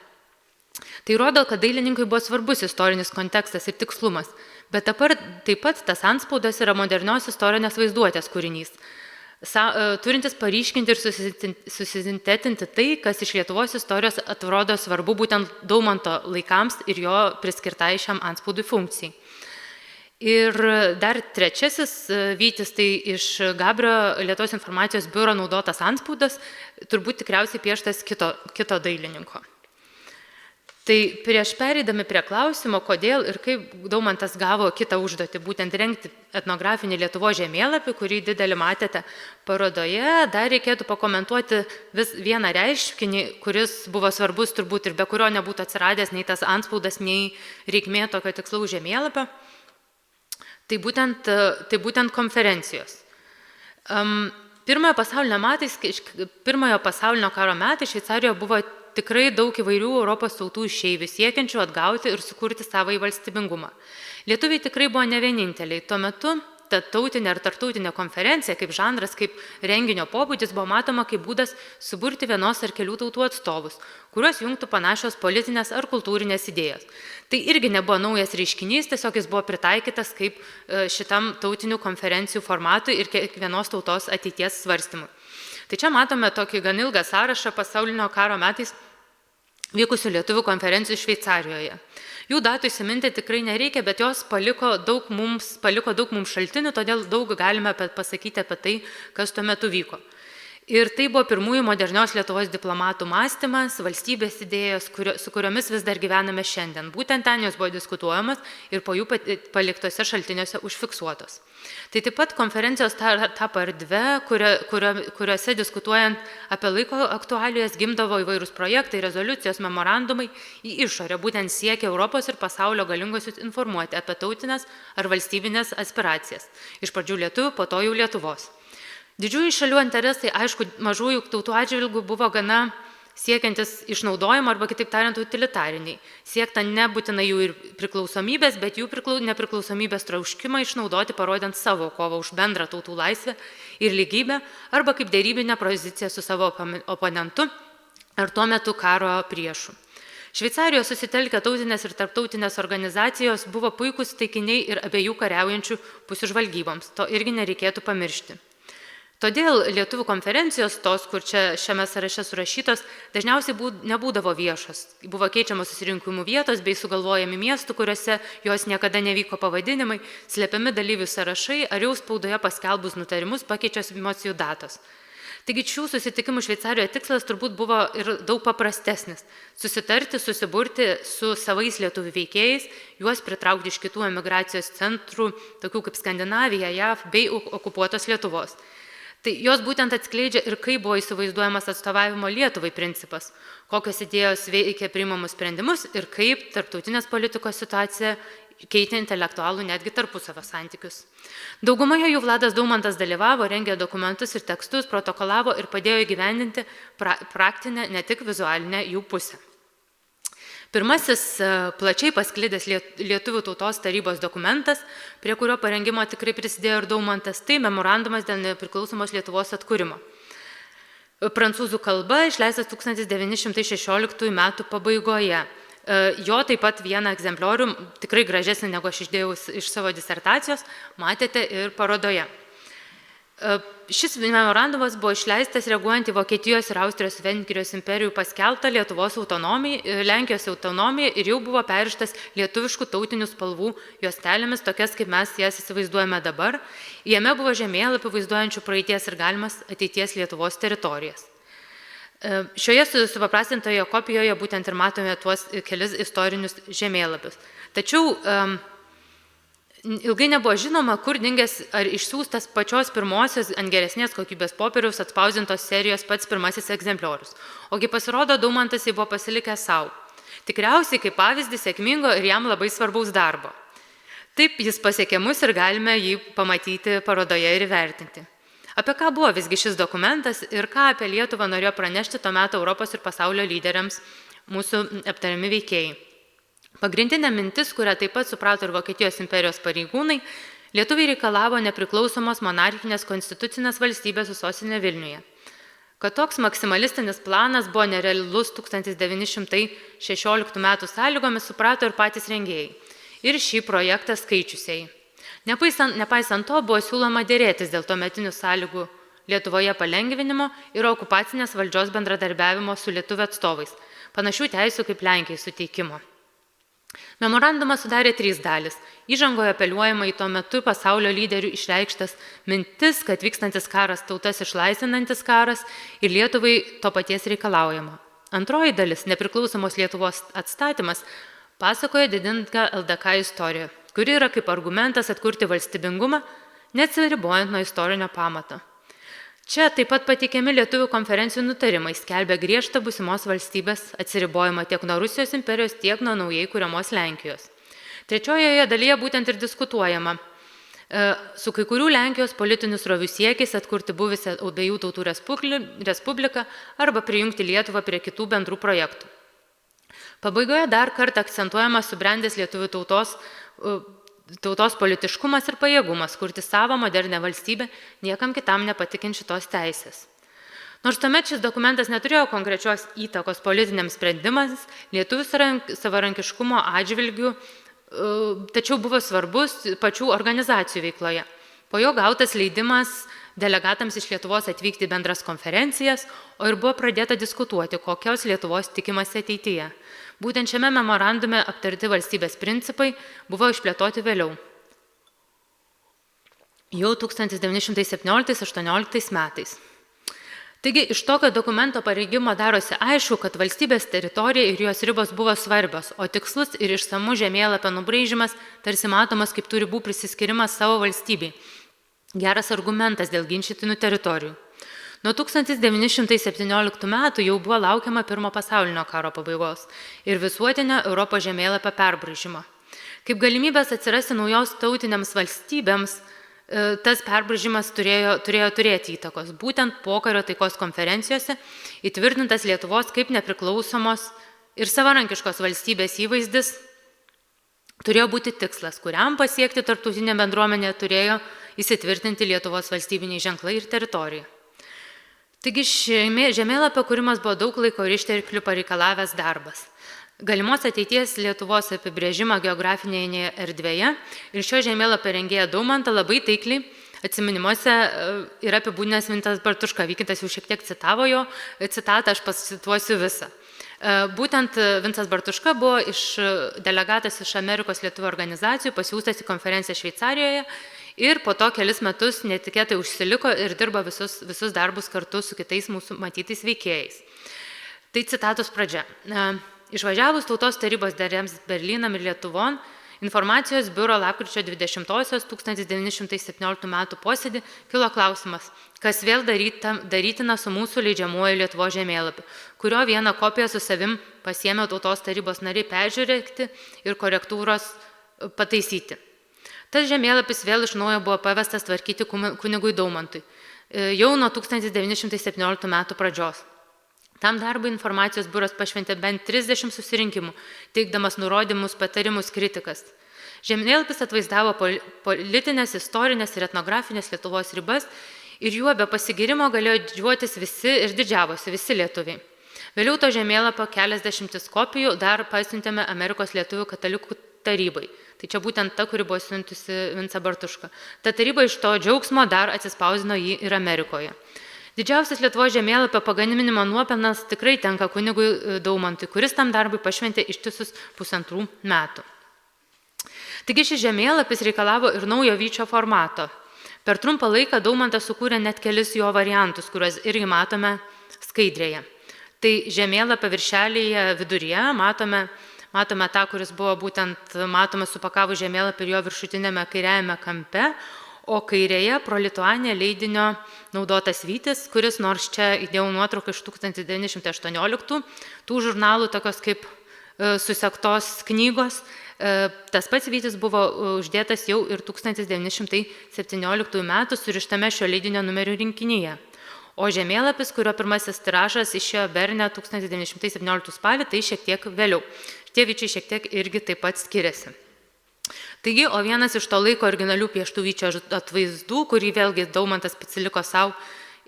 Tai rodo, kad dailininkui buvo svarbus istorinis kontekstas ir tikslumas, bet taip pat tas antspaudas yra modernios istorinės vaizduotės kūrinys, turintis paryškinti ir susisintetinti tai, kas iš Lietuvos istorijos atrodo svarbu būtent Daumanto laikams ir jo priskirtai šiam antspaudui funkcijai. Ir dar trečiasis Vytis, tai iš Gabrio Lietuvos informacijos biuro naudotas antspaudas, turbūt tikriausiai pieštas kito dailininko. Tai prieš pereidami prie klausimo, kodėl ir kaip Daumantas gavo kitą užduotį, būtent rengti etnografinį Lietuvos žemėlapį, kurį didelį matėte parodoje, dar reikėtų pakomentuoti vieną reiškinį, kuris buvo svarbus turbūt ir be kurio nebūtų atsiradęs nei tas antspaudas, nei reikmė tokio tikslaus žemėlapio. Tai būtent konferencijos. Pirmojo pasaulinio karo metais Šveicarijoje buvo tikrai daug įvairių Europos tautų išeivių siekiančių atgauti ir sukurti savąjį valstybingumą. Lietuviai tikrai buvo ne vieninteliai. Tuo metu ta tautinė ar tarptautinė konferencija kaip žanras, kaip renginio pobūdis buvo matoma kaip būdas suburti vienos ar kelių tautų atstovus, kuriuos jungtų panašios politinės ar kultūrinės idėjos. Tai irgi nebuvo naujas reiškinys, tiesiog jis buvo pritaikytas kaip šitam tautinių konferencijų formatui ir kiekvienos tautos ateities svarstymui. Tai čia matome tokį gan ilgą sąrašą pasaulinio karo metais vykusių lietuvių konferencijų Šveicarijoje. Jų datų įsiminti tikrai nereikia, bet jos paliko daug mums šaltinių, todėl daug galime pasakyti apie tai, kas tuo metu vyko. Ir tai buvo pirmųjų modernios Lietuvos diplomatų mąstymas, valstybės idėjos, su kuriomis vis dar gyvename šiandien. Būtent ten jos buvo diskutuojamas ir po jų paliktose šaltiniuose užfiksuotos. Tai taip pat konferencijos tapo erdve, kuriuose diskutuojant apie laiko aktualijas gimdavo įvairūs projektai, rezoliucijos, memorandumai į išorę, būtent siekia Europos ir pasaulio galingosius informuoti apie tautinės ar valstybinės aspiracijas. Iš pradžių lietuvių, po to jau Lietuvos. Didžiųjų šalių interesai, aišku, mažųjų tautų atžvilgių buvo gana siekiantis išnaudojimo arba kitaip tariant utilitariniai. Siekta nebūtinai jų ir priklausomybės, bet jų nepriklausomybės trauškimą išnaudoti, parodant savo kovą už bendrą tautų laisvę ir lygybę arba kaip derybinę poziciją su savo oponentu ar tuo metu karo priešu. Šveicarijoje susitelkę tautinės ir tarptautinės organizacijos buvo puikūs taikiniai ir abiejų kariaujančių pusių žvalgyboms. To irgi nereikėtų pamiršti. Todėl lietuvių konferencijos, tos, kur čia šiame sąraše surašytos, dažniausiai nebūdavo viešos. Buvo keičiamos susirinkimų vietos bei sugalvojami miestų, kuriuose jos niekada nevyko pavadinimai, slepiami dalyvių sąrašai ar jau spaudoje paskelbus nutarimus pakeičios emocijų datos. Taigi šių susitikimų Šveicarijoje tikslas turbūt buvo ir daug paprastesnis – susitarti, susiburti su savais lietuvių veikėjais, juos pritraukti iš kitų emigracijos centrų, tokių kaip Skandinavija, JAV bei okupuotos Lietuvos. Tai jos būtent atskleidžia ir kaip buvo įsivaizduojamas atstovavimo Lietuvai principas, kokios idėjos veikia priimamus sprendimus ir kaip tarptautinės politikos situacija keitė intelektualų netgi tarpusavio santykius. Daugumoje jų Vladas Daumantas dalyvavo, rengė dokumentus ir tekstus, protokolavo ir padėjo įgyvendinti praktinę, ne tik vizualinę jų pusę. Pirmasis plačiai pasklidęs Lietuvių tautos tarybos dokumentas, prie kurio parengimo tikrai prisidėjo ir Daumantas, tai memorandumas dėl nepriklausomos Lietuvos atkūrimo. Prancūzų kalba išleistas 1916 metų pabaigoje. Jo taip pat vieną egzempliorių, tikrai gražesnį negu aš išdėjau iš savo disertacijos, matėte ir parodoje. Šis memorandumas buvo išleistas reaguojant į Vokietijos ir Austrijos Vengrijos imperijų paskelbtą Lietuvos autonomiją, Lenkijos autonomiją ir jau buvo perrištas lietuviškų tautinių spalvų juostelėmis, tokias kaip mes jas įsivaizduojame dabar. Jame buvo žemėlapių vaizduojančių praeities ir galimas ateities Lietuvos teritorijas. Šioje supaprastintoje kopijoje būtent ir matome tuos kelis istorinius žemėlapius. Tačiau ilgai nebuvo žinoma, kur dingęs ar išsiųstas pačios pirmosios ant geresnės kokybės popieriaus atspausdintos serijos pats pirmasis egzempliorius. Ogi pasirodo, Daumantas jį buvo pasilikęs savo. Tikriausiai kaip pavyzdys sėkmingo ir jam labai svarbaus darbo. Taip jis pasiekė mus ir galime jį pamatyti parodoje ir įvertinti. Apie ką buvo visgi šis dokumentas ir ką apie Lietuvą norėjo pranešti tuo metu Europos ir pasaulio lyderiams mūsų aptariami veikėjai. Pagrindinė mintis, kurią taip pat suprato ir Vokietijos imperijos pareigūnai, lietuviai reikalavo nepriklausomos monarchinės konstitucinės valstybės su sostinė Vilniuje. Kad toks maksimalistinis planas buvo nerealus 1916 metų sąlygomis, suprato ir patys rengėjai ir šį projektą skaičiusieji. Nepaisant to, buvo siūloma dėrėtis dėl tuometinių sąlygų Lietuvoje palengvinimo ir okupacinės valdžios bendradarbiavimo su lietuvių atstovais, panašių teisių kaip Lenkijai suteikimo. Memorandumą sudarė 3 dalis. Įžangoje apeliuojama į tuo metu pasaulio lyderių išreikštas mintis, kad vykstantis karas tautas išlaisvinantis karas ir Lietuvai to paties reikalaujama. Antroji dalis, nepriklausomos Lietuvos atstatymas, pasakoja didingą LDK istoriją, kuri yra kaip argumentas atkurti valstybingumą, neatsiribojant nuo istorinio pamato. Čia taip pat pateikiami lietuvių konferencijų nutarimai, skelbia griežtą būsimos valstybės atsiribojimą tiek nuo Rusijos imperijos, tiek nuo naujai kuriamos Lenkijos. Trečiojoje dalyje būtent ir diskutuojama su kai kurių Lenkijos politinių srovių siekiais atkurti buvusią abiejų tautų respubliką arba prijungti Lietuvą prie kitų bendrų projektų. Pabaigoje dar kartą akcentuojamas subrendęs lietuvių tautos politiškumas ir pajėgumas kurti savo modernę valstybę, niekam kitam nepatikint šitos teisės. Nors tuomet šis dokumentas neturėjo konkrečios įtakos politiniams sprendimams, lietuvių savarankiškumo atžvilgių, tačiau buvo svarbus pačių organizacijų veikloje. Po jo gautas leidimas delegatams iš Lietuvos atvykti į bendras konferencijas, o ir buvo pradėta diskutuoti, kokios Lietuvos tikimasi ateityje. Būtent šiame memorandume aptarti valstybės principai buvo išplėtoti vėliau. Jau 1917-18 metais. Taigi, iš tokio dokumento pareigimo darosi aišku, kad valstybės teritorija ir jos ribos buvo svarbios, o tikslus ir išsamų žemėlapio nubraižymas tarsi matomas kaip tų ribų prisiskirimas savo valstybei. Geras argumentas dėl ginčytinų teritorijų. Nuo 1917 metų jau buvo laukiama Pirmo pasaulinio karo pabaigos ir visuotinio Europos žemėlapio perbraižymo. Kaip galimybės atsirasti naujos tautiniams valstybėms, tas perbraižymas turėjo turėti įtakos. Būtent pokario taikos konferencijose įtvirtintas Lietuvos kaip nepriklausomos ir savarankiškos valstybės įvaizdis turėjo būti tikslas, kuriam pasiekti tarptautinė bendruomenė turėjo įsitvirtinti Lietuvos valstybiniai ženklai ir teritorija. Taigi žemėlapio kūrimas buvo daug laiko ir išteklių pareikalavęs darbas. Galimos ateities Lietuvos apibrėžimą geografinėje erdvėje ir šio žemėlapio rengėja Daumantą labai taikliai atsiminimuose yra apibūdinęs Vincas Bartuška. Vykintas jau šiek tiek citavo jo citatą, aš pasituosiu visą. Būtent Vincas Bartuška buvo delegatas iš Amerikos lietuvių organizacijų pasiųstas į konferenciją Šveicarijoje Ir po to kelis metus netikėtai užsiliko ir dirba visus darbus kartu su kitais mūsų matytais veikėjais. Tai citatos pradžia. Išvažiavus Tautos tarybos nariams Berlynam ir Lietuvon, Informacijos biuro lapkričio 20-osios 1917 metų posėdį kilo klausimas, kas vėl darytina su mūsų leidžiamuoju Lietuvos žemėlapiu, kurio vieną kopiją su savim pasiėmė Tautos tarybos nariai peržiūrėti ir korektūros pataisyti. Tas žemėlapis vėl iš naujo buvo pavestas tvarkyti kunigui Daumantui, jau nuo 1917 metų pradžios. Tam darbui Informacijos biuras pašventė bent 30 susirinkimų, teikdamas nurodymus, patarimus, kritikas. Žemėlapis atvaizdavo politinės, istorinės ir etnografinės Lietuvos ribas ir juo be pasigirimo galėjo didžiuotis visi ir didžiavosi visi lietuviai. Vėliau to žemėlapio keliasdešimtis kopijų dar pasiuntėme Amerikos lietuvių katalikų tarybai. Tai čia būtent ta, kuri buvo siuntusi Vincą Bartušką. Ta taryba iš to džiaugsmo dar atsispausdino jį ir Amerikoje. Didžiausias Lietuvos žemėlapio pagaminimo nuopelnas tikrai tenka kunigui Daumantui, kuris tam darbui pašventė ištisus 1,5 metų. Taigi šis žemėlapis reikalavo ir naujo vyčio formato. Per trumpą laiką Daumantas sukūrė net kelis jo variantus, kuriuos irgi matome skaidrėje. Tai žemėlapio viršelyje viduryje matome tą, kuris buvo būtent matomas supakavus žemėlapį ir jo viršutinėme kairiajame kampe, o kairėje pro Lituaniją leidinio naudotas vytis, kuris nors čia įdėjau nuotrauką iš 1918, tų žurnalų tokios kaip susektos knygos, tas pats vytis buvo uždėtas jau ir 1917 metų surištame šio leidinio numerių rinkinyje. O žemėlapis, kurio pirmasis tiražas išėjo Berne 1917 spalį, tai šiek tiek vėliau. Tie vyčiai šiek tiek irgi taip pat skiriasi. Taigi, o vienas iš to laiko originalių pieštų vyčio atvaizdų, kurį vėlgi Daumantas pasiliko savo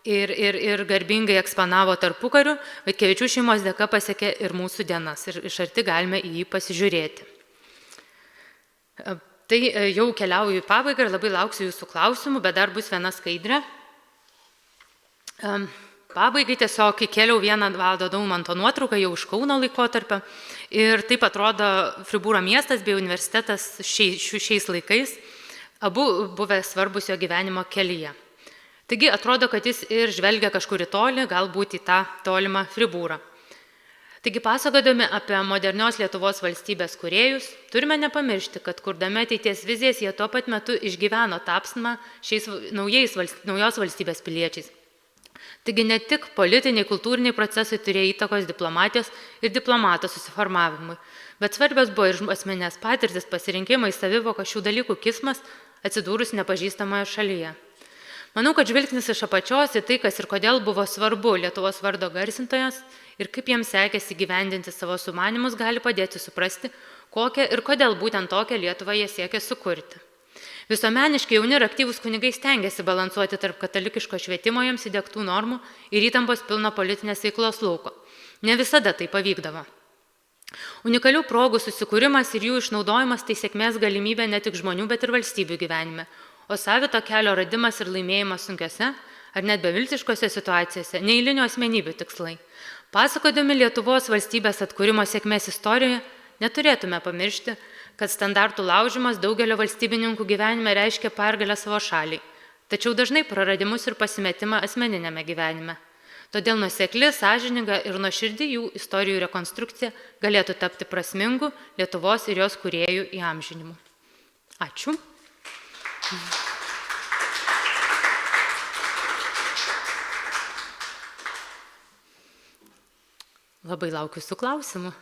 ir garbingai eksponavo tarpukariu, Vaitkevičių šeimos dėka pasiekė ir mūsų dienas ir iš arti galime į jį pasižiūrėti. Tai jau keliauju į pabaigą ir labai lauksiu jūsų klausimų, bet dar bus viena skaidrė. Pabaigai tiesiog įkėliau vieną Valdo Daumanto nuotrauką jau iš Kauno laikotarpio ir taip atrodo Fribūro miestas bei universitetas šiais laikais, abu buvę svarbus jo gyvenimo kelyje. Taigi atrodo, kad jis ir žvelgia kažkur į tolį, galbūt į tą tolimą Fribūrą. Taigi pasakodami apie modernios Lietuvos valstybės kūrėjus, turime nepamiršti, kad kurdami ateities vizijas jie tuo pat metu išgyveno tapsmą šiais naujos valstybės piliečiais. Taigi ne tik politiniai, kultūriniai procesai turėjo įtakos diplomatijos ir diplomato susiformavimui, bet svarbios buvo ir asmeninės patirtis, pasirinkimai, savivoka, šių dalykų kismas atsidūrus nepažįstamoje šalyje. Manau, kad žvilgsnis iš apačios į tai, kas ir kodėl buvo svarbu Lietuvos vardo garsintojas ir kaip jiems sekėsi gyvendinti savo sumanymus, gali padėti suprasti, kokią ir kodėl būtent tokią Lietuvą jie siekia sukurti. Visuomeniškai jauni ir aktyvūs kunigai stengiasi balansuoti tarp katalikiško švietimo jiems įdiegtų normų ir įtampos pilno politinės veiklos lauko. Ne visada tai pavykdavo. Unikalių progų susikūrimas ir jų išnaudojimas tai sėkmės galimybė ne tik žmonių, bet ir valstybių gyvenime, o savito kelio radimas ir laimėjimas sunkiose ar net beviltiškose situacijose, neeilinių asmenybių tikslai. Pasakodami Lietuvos valstybės atkūrimo sėkmės istorijoje, neturėtume pamiršti, kad standartų laužimas daugelio valstybininkų gyvenime reiškia pergalę savo šaliai, tačiau dažnai praradimus ir pasimetimą asmeninėme gyvenime. Todėl nuosekli, sąžininga ir nuoširdi jų istorijų rekonstrukcija galėtų tapti prasmingu Lietuvos ir jos kūrėjų įamžinimu. Ačiū. Labai laukiu su klausimu.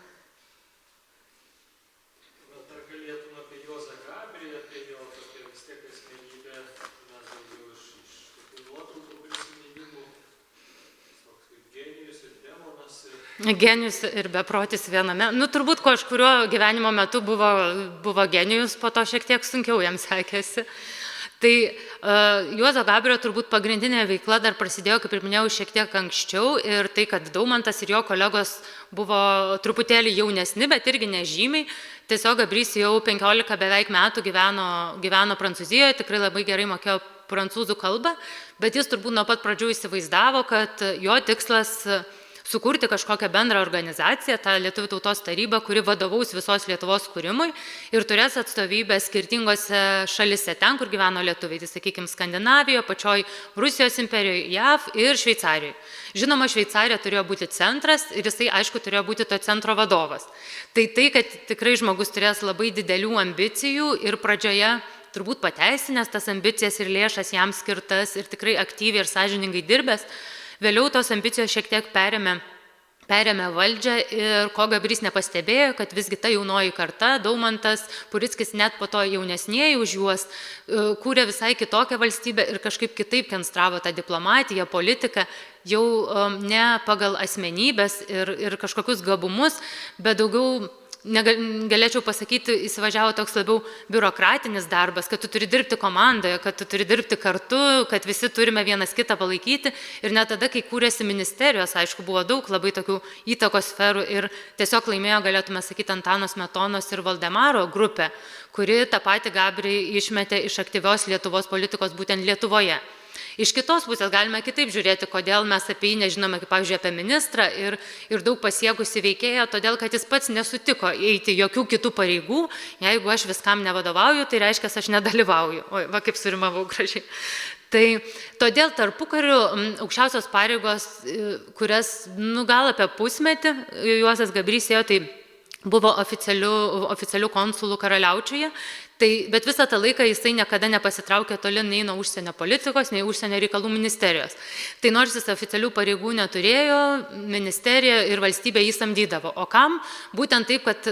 Genijus ir beprotis viename. Turbūt kažkurio gyvenimo metu buvo genijus, po to šiek tiek sunkiau jam sekėsi. Tai Juozo Gabrio turbūt pagrindinė veikla dar prasidėjo, kaip ir minėjau, šiek tiek anksčiau ir tai, kad Daumantas ir jo kolegos buvo truputėlį jaunesni, bet irgi nežymiai. Tiesiog Gabrys jau 15 beveik metų gyveno Prancūzijoje, tikrai labai gerai mokėjo prancūzų kalbą, bet jis turbūt nuo pat pradžių įsivaizdavo, kad jo tikslas sukurti kažkokią bendrą organizaciją, tą Lietuvių tautos tarybą, kuri vadovaus visos Lietuvos kūrimui ir turės atstovybę skirtingose šalise, ten, kur gyveno lietuviai, tai sakykime Skandinavijoje, pačioj Rusijos imperijoje, JAV ir Šveicarijoje. Žinoma, Šveicarija turėjo būti centras ir jisai, aišku, turėjo būti to centro vadovas. Tai, kad tikrai žmogus turės labai didelių ambicijų ir pradžioje turbūt pateisinęs tas ambicijas ir lėšas jam skirtas ir tikrai aktyviai ir sąžiningai dirbęs, vėliau tos ambicijos šiek tiek perėmė valdžią ir ko Gabrys nepastebėjo, kad visgi ta jaunoji karta, Daumantas, Purickis net po to jaunesnieji už juos, kūrė visai kitokią valstybę ir kažkaip kitaip konstravo tą diplomatiją, politiką, jau ne pagal asmenybės ir kažkokius gabumus, bet daugiau, galėčiau pasakyti, įsivažiavo toks labiau biurokratinis darbas, kad tu turi dirbti komandoje, kad tu turi dirbti kartu, kad visi turime vienas kitą palaikyti. Ir net tada, kai kūrėsi ministerijos, aišku, buvo daug labai tokių įtakos sferų ir tiesiog laimėjo, galėtume sakyti, Antano Smetonos ir Valdemaro grupė, kuri tą patį Gabrį išmetė iš aktyvios Lietuvos politikos būtent Lietuvoje. Iš kitos pusės galime kitaip žiūrėti, kodėl mes apie jį nežinome, kaip pavyzdžiui, apie ministrą ir daug pasiekusi veikėją, todėl kad jis pats nesutiko eiti jokių kitų pareigų. Jeigu aš viskam nevadovauju, tai reiškia, aš nedalyvauju. Oi, va kaip surimavau gražiai. Tai todėl tarpukariu aukščiausios pareigos, kurias, gal apie pusmetį Juozas Gabrys ėjo, tai buvo oficialių konsulų Karaliaučiuje. Bet visą tą laiką jisai niekada nepasitraukė toli nei nuo užsienio politikos, nei užsienio reikalų ministerijos. Tai nors jis oficialių pareigų neturėjo, ministerija ir valstybė jį samdydavo. O kam? Būtent taip, kad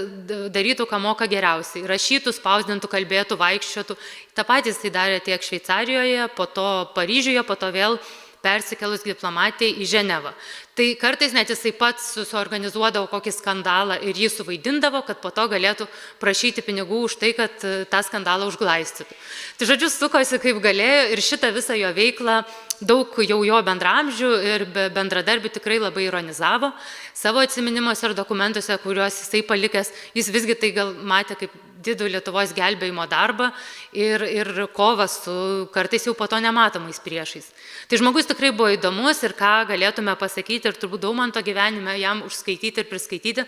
darytų, ką moka geriausiai. Rašytų, spausdintų, kalbėtų, vaikščiotų. Ta patys tai darė tiek Šveicarijoje, po to Paryžiuje, po to vėl persikelus diplomatijai į Ženevą. Tai kartais net jisai pats suorganizuodavo kokį skandalą ir jį suvaidindavo, kad po to galėtų prašyti pinigų už tai, kad tą skandalą užglaistytų. Tai žodžiu, sukosi kaip galėjo ir šitą visą jo veiklą daug jau jo bendramžių ir bendradarbių tikrai labai ironizavo. Savo atsiminimuose ir dokumentuose, kuriuos jisai palikęs, jis visgi tai gal matė kaip didų Lietuvos gelbėjimo darbą ir kovą su kartais jau po to nematomais priešais. Tai žmogus tikrai buvo įdomus ir ką galėtume pasakyti ir turbūt Daumanto gyvenime jam užskaityti ir priskaityti,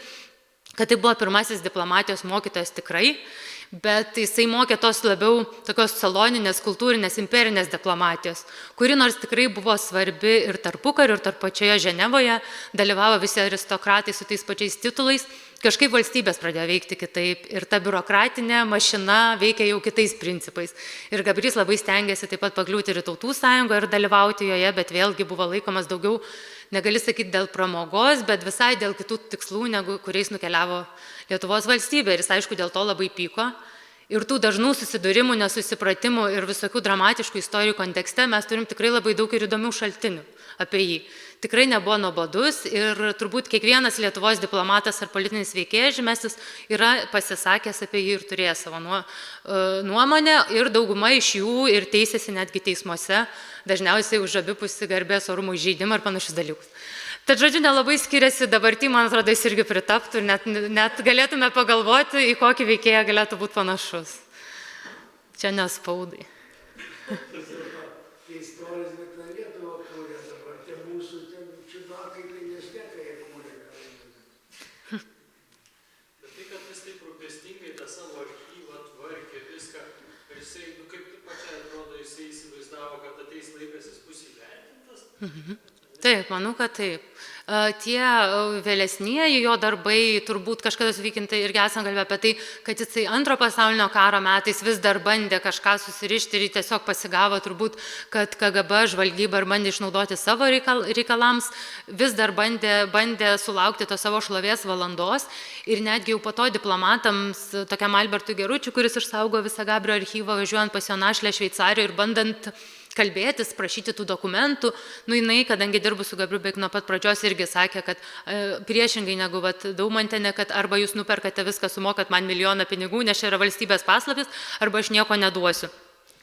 kad tai buvo pirmasis diplomatijos mokytojas tikrai, bet jisai mokė tos labiau tokios saloninės, kultūrinės, imperinės diplomatijos, kuri nors tikrai buvo svarbi ir tarpukariu, ir tarp pačioje Ženevoje, dalyvavo visi aristokratai su tais pačiais titulais, kažkaip valstybės pradėjo veikti kitaip ir ta biurokratinė mašina veikia jau kitais principais. Ir Gabrys labai stengiasi taip pat pakliūti ir Tautų sąjungoje ir dalyvauti joje, bet vėlgi buvo laikomas daugiau, negali sakyti dėl pramogos, bet visai dėl kitų tikslų, negu kuriais nukeliavo Lietuvos valstybė. Ir jis, aišku, dėl to labai pyko. Ir tų dažnų susidūrimų, nesusipratimų ir visokių dramatiškų istorijų kontekste mes turim tikrai labai daug ir įdomių šaltinių apie jį. Tikrai nebuvo nuobodus ir turbūt kiekvienas Lietuvos diplomatas ar politinis veikėjas žymesnis yra pasisakęs apie jį ir turėjęs savo nuomonę ir dauguma iš jų ir teisėsi netgi teismuose, dažniausiai už abipusį garbės orumo įžeidimą ir panašius dalykus. Tad žodžiu, nelabai skiriasi dabartį, man atrodo, jis irgi pritaptų ir net galėtume pagalvoti, į kokį veikėją galėtų būti panašus. Čia nespaudai. Taip, manau, kad taip. Tie vėlesnieji jo darbai, turbūt kažkada suvykintai irgi esam kalbę apie tai, kad jisai Antro pasaulinio karo metais vis dar bandė kažką susirišti ir tiesiog pasigavo turbūt, kad KGB žvalgyba ir bandė išnaudoti savo reikalams, vis dar bandė sulaukti to savo šlovės valandos ir netgi jau po to diplomatams, tokiam Albertui Geručiui, kuris išsaugo visą Gabrio archyvą, važiuojant pas jo našlę Šveicarijoje ir bandant kalbėtis, prašyti tų dokumentų. Jinai, kadangi dirbu su Gabriu beveik nuo pat pradžios, irgi sakė, kad priešingai negu Daumantienė, kad arba jūs nuperkate viską, sumokat man milijoną pinigų, nes čia yra valstybės paslaptis, arba aš nieko neduosiu.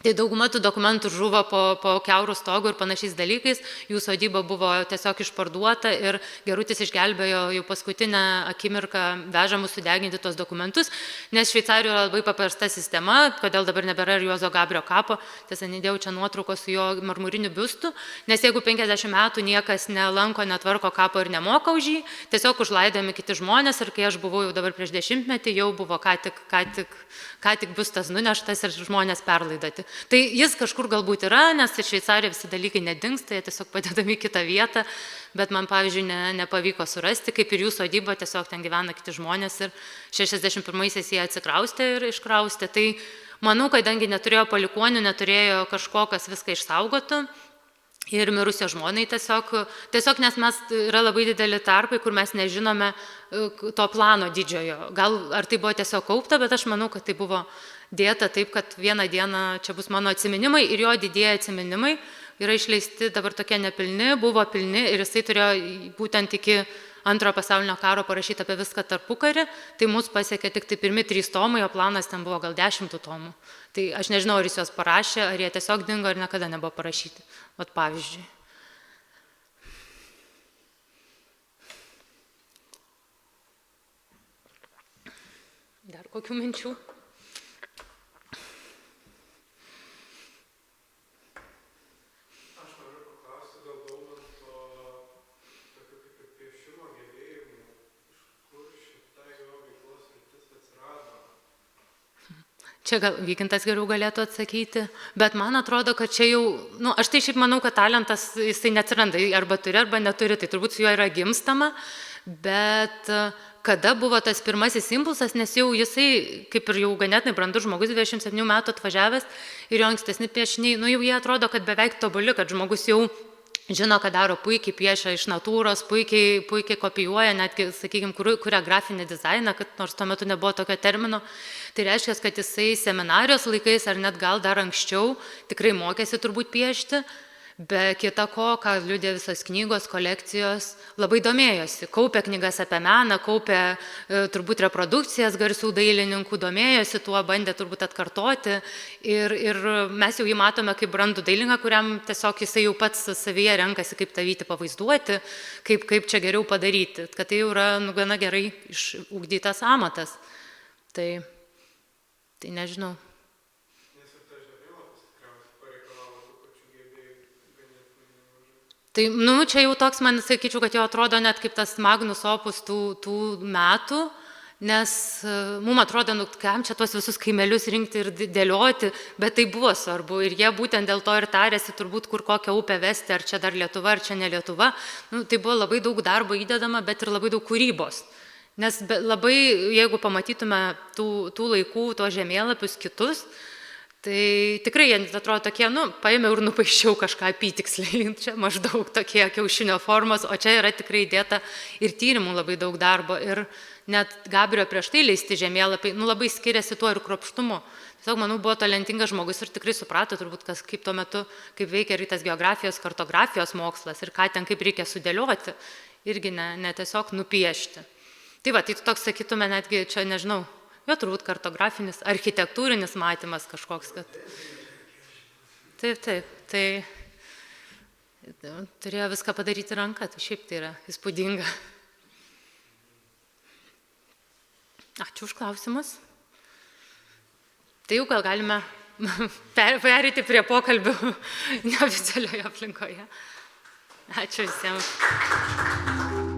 Tai dauguma tų dokumentų žuvo po kiaurų stogų ir panašiais dalykais, jų sodyba buvo tiesiog išparduota ir Gerutis išgelbėjo jau paskutinę akimirką vežamus sudeginti tos dokumentus, nes Šveicarijoje yra labai paprasta sistema, kodėl dabar nebėra ir Juozo Gabrio kapo, tiesa, nedėjau čia nuotraukos su jo marmuriniu biustu, nes jeigu 50 metų niekas nelanko, netvarko kapo ir nemoka už jį, tiesiog užlaidojami kiti žmonės ir kai aš buvau jau dabar prieš 10 metį, jau buvo ką tik biustas nuneštas ir žmonės perlaidoti. Tai jis kažkur galbūt yra, nes Šveicarijoje visi dalykai nedingsta, jie tiesiog padedami kitą vietą, bet man, pavyzdžiui, nepavyko surasti, kaip ir jų sodyba, tiesiog ten gyvena kiti žmonės ir 61-aisiais jie atsikraustė ir iškraustė. Tai manau, kadangi neturėjo palikuonių, neturėjo kažko, kas viską išsaugotų. Ir mirusio žmonai tiesiog, nes mes yra labai dideli tarpai, kur mes nežinome to plano didžiojo. Gal ar tai buvo tiesiog kaupta, bet aš manau, kad tai buvo dėta taip, kad vieną dieną čia bus mano atsiminimai ir jo didieji atsiminimai yra išleisti dabar tokie nepilni, buvo pilni ir jisai turėjo būtent iki Antrojo pasaulinio karo parašyti apie viską tarpukarį, tai mus pasiekė tik tai pirmi 3 tomai, o planas ten buvo gal 10 tomų. Tai aš nežinau, ar jis juos parašė, ar jie tiesiog dingo, ar niekada nebuvo parašyti. Vat pavyzdžiui. Dar kokių minčių? Čia gal Vykintas geriau galėtų atsakyti, bet man atrodo, kad čia jau, aš tai šiaip manau, kad talentas jisai neatsiranda, arba turi, arba neturi, tai turbūt su juo yra gimstama, bet kada buvo tas pirmasis impulsas, nes jau jisai, kaip ir jau ganėtinai brandus žmogus, 27 metų atvažiavęs ir jo ankstesni piešiniai, jau jie atrodo, kad beveik tobuli, kad žmogus jau žino, kad daro puikiai, piešia iš natūros, puikiai kopijuoja, netgi, sakykime, kuria grafinį dizainą, kad nors tuo metu nebuvo tokio termino. Tai reiškia, kad jisai seminarijos laikais, ar net gal dar anksčiau, tikrai mokėsi turbūt piešti, be kita ko, ką liudė visos knygos, kolekcijos, labai domėjosi, kaupė knygas apie meną, kaupė turbūt reprodukcijas garsių dailininkų, domėjosi tuo, bandė turbūt atkartoti ir mes jau jį matome kaip brandų dailininką, kuriam tiesiog jisai jau pats savyje renkasi, kaip tą vytį pavaizduoti, kaip čia geriau padaryti, kad tai jau yra gana gerai išugdytas amatas. Tai nežinau. Tai, čia jau toks, man sakyčiau, kad jau atrodo net kaip tas magnus opus tų metų, nes mums atrodo, kam čia tuos visus kaimelius rinkti ir dėlioti, bet tai buvo svarbu ir jie būtent dėl to ir tarėsi turbūt, kur kokią upę vesti, ar čia dar Lietuva, ar čia ne Lietuva. Tai buvo labai daug darbo įdedama, bet ir labai daug kūrybos. Nes labai, jeigu pamatytume tų laikų, tuos žemėlapius kitus, tai tikrai jie atrodo tokie, paėmiau ir nupaiščiau kažką apytiksliai, čia maždaug tokie kiaušinio formos, o čia yra tikrai įdėta ir tyrimų labai daug darbo ir net Gabrio prieš tai leisti žemėlapiai, labai skiriasi tuo ir kruopštumu. Tiesiog, manau, buvo talentingas žmogus ir tikrai suprato turbūt, kaip tuo metu, kaip veikia ir tas geografijos, kartografijos mokslas ir ką ten kaip reikia sudėlioti, irgi ne tiesiog nupiešti. Tai va, tai toks sakytume netgi, čia nežinau, jo turbūt kartografinis, architektūrinis matymas kažkoks, kad... Taip, tai turėjo viską padaryti ranka, tai šiaip tai yra įspūdinga. Ačiū už klausimus. Tai jau gal galime perėti prie pokalbių neoficialioje aplinkoje. Ačiū visiems.